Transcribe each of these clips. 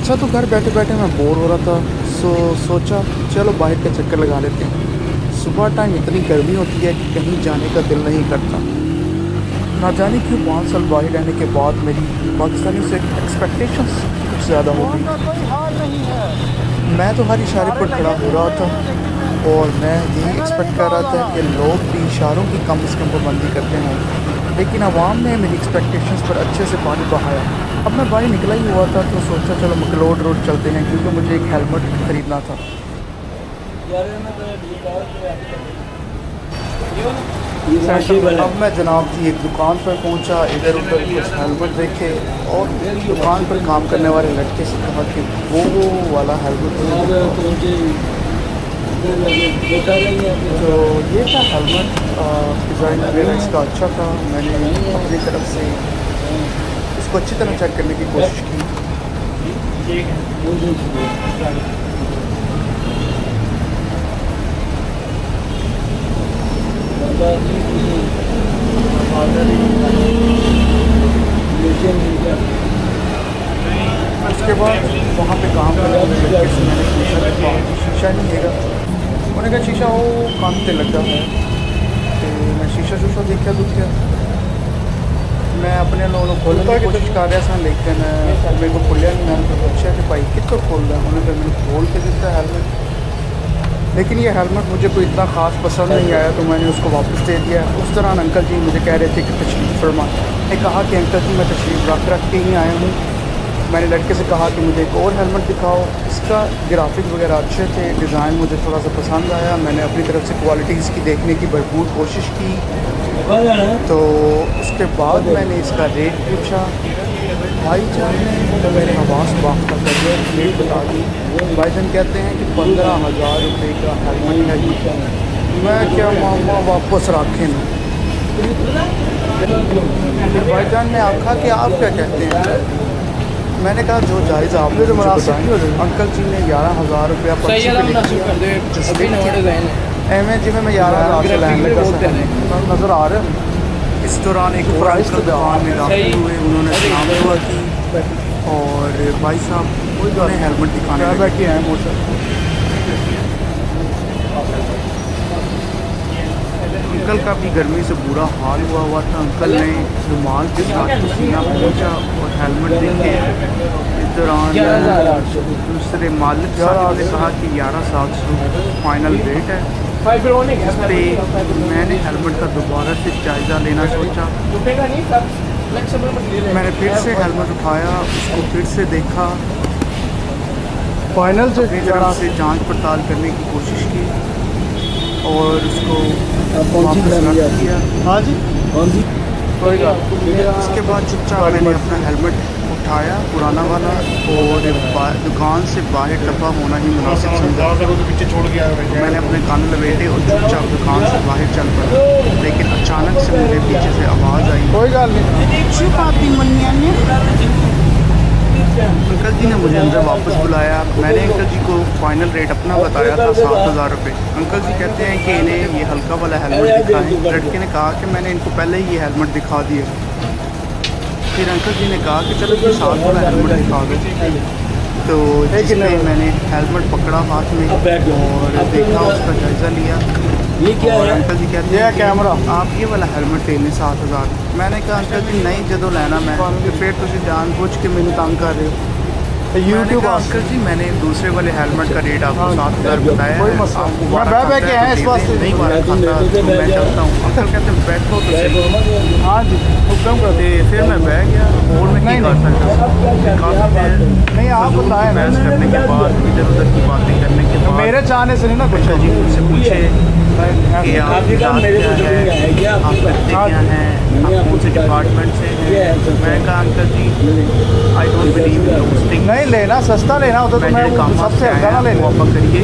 अच्छा तो घर बैठे बैठे मैं बोर हो रहा था, सोचा चलो बाहर का चक्कर लगा लेते हैं। सुबह टाइम इतनी गर्मी होती है कि कहीं जाने का दिल नहीं करता। ना जाने क्यों 5 साल बाहर रहने के बाद मेरी पाकिस्तानी से एक्सपेक्टेशंस कुछ ज़्यादा हो गई। मैं तो हर इशारे पर खड़ा हो रहा था और मैं यही एक्सपेक्ट कर रहा था कि लोग भी इशारों की कम से कम पाबंदी करते हैं, लेकिन आवाम ने मेरी एक्सपेक्टेशंस पर अच्छे से पानी बहाया। अब मैं बाहर निकला ही हुआ था तो सोचा चलो मकलोड रोड चलते हैं, क्योंकि मुझे एक हेलमेट ख़रीदना था। अब मैं जनाब जी एक दुकान पर पहुंचा, इधर उधर कुछ हेलमेट देखे और दुकान पर काम करने वाले लड़के से कहा कि वो वाला हेलमेट तो ये था हेलमेट। डिज़ाइन वगैरह इसका अच्छा था। मैंने अपनी तरफ से इसको अच्छी तरह चेक करने की कोशिश की। उसके बाद वहाँ पे काम करने वाले लड़के से मैंने पूछा कि शीशा नहीं है। उन्होंने कहा शीशा वो काम पे लगा है। तो मैं शीशा देखा तो क्या मैं अपने लोगों को खोलने की कोशिश कर रहा था, लेकिन मेरे को खोलिया नहीं। मैंने तो पूछा कि भाई कितना खोल रहा है। उन्होंने कहा मैंने खोल के दिया हेलमेट, लेकिन ये हेलमेट मुझे कोई इतना ख़ास पसंद नहीं आया तो मैंने उसको वापस दे दिया। उस दौरान अंकल जी मुझे कह रहे थे कि तशरीफ़ फरमा। मैंने कहा कि अंकल जी मैं तशरीफ़ रख के ही आया हूँ। मैंने लड़के से कहा कि मुझे एक और हेलमेट दिखाओ। इसका ग्राफिक वगैरह अच्छे थे, डिज़ाइन मुझे थोड़ा सा पसंद आया। मैंने अपनी तरफ से क्वालिटी इसकी देखने की भरपूर कोशिश की। तो उसके बाद मैंने इसका रेट पूछा। भाईजान ने तो मेरे हवास बाख्ता कर दिया, रेट बता दी। भाईजान कहते हैं कि 15,000 रुपये का हेलमेट है। मैं क्या मामा वापस रखें ना। फिर भाईजान ने आखा कि आप क्या कहते हैं। मैंने कहा जो जायज़ आपने तो मुनासिब अंकल जी ने 11,000 रुपया पर्ची पे लिख दिया। एवं जिमें मैं 11,000 से लैंड लगा नज़र आ रहा है। इस दौरान एक प्राइस की दुकान में दाखिल हुए, उन्होंने सलाम दुआ की और भाई साहब उन्होंने हेलमेट दिखाने बैठे हैं। अंकल का भी गर्मी से बुरा हाल हुआ था। अंकल ने रुमाल के साथ पसीना पहुँचा और हेलमेट देखे। इस दौरान दूसरे मालिक साहब ने कहा कि 11,700 फाइनल रेट है। इस पर मैंने हेलमेट का दोबारा से जायज़ा लेना सोचा। मैंने फिर से हेलमेट उठाया, उसको फिर से देखा, फाइनल से जांच पड़ताल करने की कोशिश की और उसको वापस रख दिया। हाँ जी कोई बात। उसके बाद चुपचाप मैंने अपना हेलमेट उठाया पुराना वाला और दुकान से बाहर दफ़ा होना ही मुनासिब समझा। पीछे छोड़ गया मैंने अपने कान लपेटे और चुपचाप दुकान से बाहर चल पड़ा। लेकिन अचानक से मुझे पीछे से आवाज़ आई। कोई गल नहीं। अंकल जी ने मुझे अंदर वापस बुलाया। मैंने अंकल जी को फाइनल रेट अपना बताया था 7,000 रुपये। अंकल जी कहते हैं कि इन्हें ये हल्का वाला हेलमेट दिखाएं। लड़के ने कहा कि मैंने इनको पहले ही ये हेलमेट दिखा दिया। फिर अंकल जी ने कहा कि चलो ये 7 वाला हेलमेट दिखा दो। तो जिसमें मैंने हेलमेट पकड़ा हाथ में और देखा, उसका जायज़ा लिया। ये क्या है? अंकल जी कहते हैं कैमरा आप ये वाला हेलमेट ले लें 7,000। मैंने कहा अंकल जी नहीं जो लेना मैं फिर तुम जानबूझ के मैंने तंग कर रहे हो। यूट्यूब अंकल जी मैंने दूसरे वाले हेलमेट का रेट आपको 7,000 बताया है। नहीं मारा खाता तो मैं चलता हूँ। अंकल कहते हैं बैठो तो हाँ जी हुक्म करते। फिर मैं बैठ गया और मैं नहीं कर सकता। काफ़ी देर नहीं आप बताएं बहस करने के बाद इधर उधर की बातें करने के बाद मेरे चाहने से नहीं ना कुछ जी मुझसे पूछे कि आप क्या है, आप करते क्या हैं, आप कौन से डिपार्टमेंट से हैं। मैं कहा uncle ji I don't believe in roasting. नहीं लेना सस्ता लेना होता तो मैं सबसे हल्का ना लेना वापस करिए।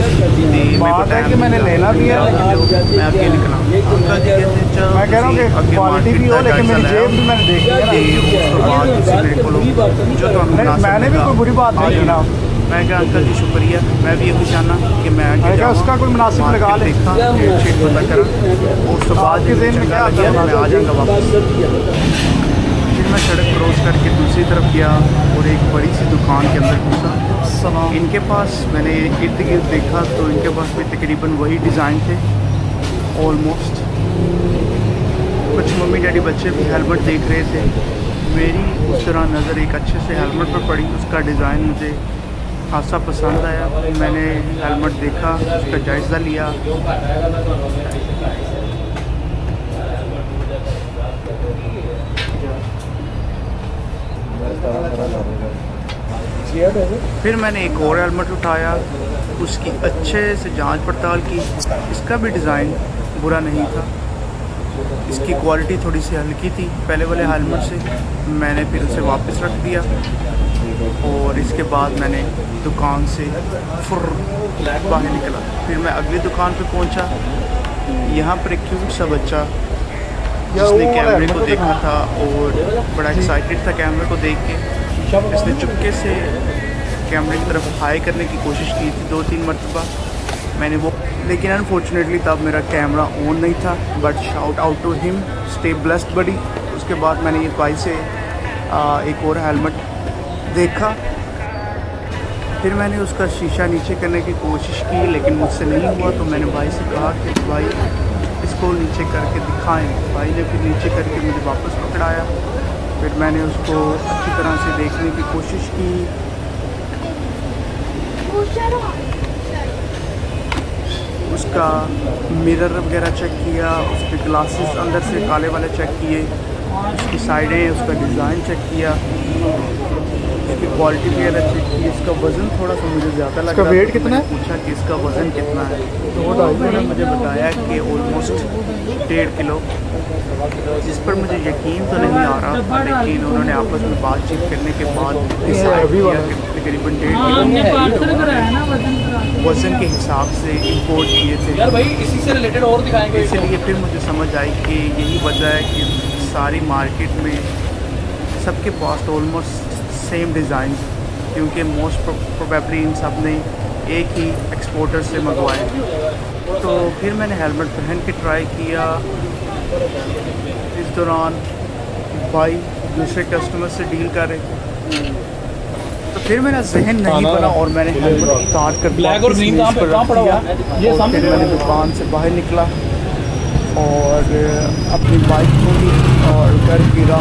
बात है कि मैंने लेना भी है मैं आगे निकला। अंकल जी कहते मैं कह रहा हूँ कि क्वालिटी भी हो लेकिन मेरी जेब भी मैंने देखी है। मैंने भी कोई बुरी बात नहीं की ना। मैं क्या अंकल जी शुक्रिया। मैं भी यही चाहना कि मैं उसका कोई मुनासिब लगा ले देखा डेट पता करा उस तो बाद के दिन में क्या मैं आ जाऊँगा वापस। फिर मैं सड़क क्रॉस करके दूसरी तरफ गया और एक बड़ी सी दुकान के अंदर घुसा। इनके पास मैंने इर्द गिर्द देखा तो इनके पास भी तकरीबन वही डिज़ाइन थे ऑलमोस्ट। कुछ मम्मी डैडी बच्चे भी हेलमेट देख रहे थे। मेरी उस तरह नज़र एक अच्छे से हेलमेट पर पड़ी, उसका डिज़ाइन मुझे खासा पसंद आया। मैंने हेलमेट देखा, उसका जायज़ा लिया। फिर मैंने एक और हेलमेट उठाया, उसकी अच्छे से जांच पड़ताल की। इसका भी डिज़ाइन बुरा नहीं था, इसकी क्वालिटी थोड़ी सी हल्की थी पहले वाले हेलमेट से। मैंने फिर उसे वापस रख दिया और इसके बाद मैंने दुकान से बाहर निकला। फिर मैं अगली दुकान पे पहुंचा। यहाँ पर एक क्यूट सा बच्चा जिसने कैमरे को देखा था और बड़ा एक्साइटेड था कैमरे को देख के। इसने चुपके से कैमरे की तरफ हाई करने की कोशिश की थी 2-3 मरतबा। मैंने वो, लेकिन अनफॉर्चुनेटली तब मेरा कैमरा ऑन नहीं था। But shout out to him, stay blessed buddy. उसके बाद मैंने ये भाई से एक और हेलमेट देखा। फिर मैंने उसका शीशा नीचे करने की कोशिश की लेकिन मुझसे नहीं हुआ, तो मैंने भाई से कहा कि भाई इसको नीचे करके दिखाएं। भाई ने फिर नीचे करके मुझे वापस पकड़ाया। फिर मैंने उसको अच्छी तरह से देखने की कोशिश की। उसका मिरर वगैरह चेक किया, उसके ग्लासेस अंदर से काले वाले चेक किए, उसकी साइडें, उसका डिज़ाइन चेक किया, इसकी क्वालिटी वगैरह चेक की। इसका वज़न थोड़ा सा मुझे ज़्यादा लगा। इसका वेट कितना है? पूछा कि इसका वज़न कितना है, तो उन्होंने मुझे बताया कि ऑलमोस्ट 1.5 किलो, जिस पर मुझे यकीन तो नहीं आ रहा, लेकिन उन्होंने आपस में बातचीत करने के बाद डिसाइड किया कि तकरीबन 1.5 किलो वज़न के हिसाब से इंपोर्ट किए थे। यार भाई इसी से रिलेटेड और दिखाएंगे। इसलिए फिर मुझे समझ आई कि यही वजह है कि सारी मार्केट में सबके पास ऑलमोस्ट सेम डिज़ाइन, क्योंकि मोस्ट प्रोबेबली इन सब ने एक ही एक्सपोर्टर से मंगवाए। तो फिर मैंने हेलमेट पहन के ट्राई किया। इस दौरान भाई दूसरे कस्टमर से डील कर रहे थे, तो फिर मेरा जहन नहीं बना और मैंने हेलमेट उतार कर ब्लैक और ग्रीन कहाँ पड़ा हुआ है ये सामने। फिर मैंने दुकान से बाहर निकला और अपनी बाइक खोली और घर गिरा।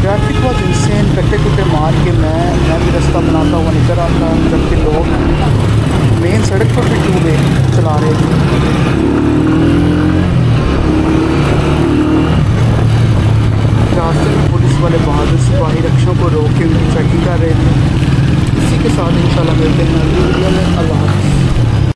ट्रैफिक बहुत इंसेन, कट्टे कुट्टे मार के मैं भी रास्ता बनाता हुआ निकल आता हूँ, जबकि लोग मेन सड़क पर भी टू वे चला रहे थे। रास्ते में पुलिस वाले बहादुर सिपाही रक्षकों को रोक के उनकी चेकिंग कर रहे थे। इसी के साथ इंशाल्लाह मिलते हैं अगली वीडियो में। अल्लाह।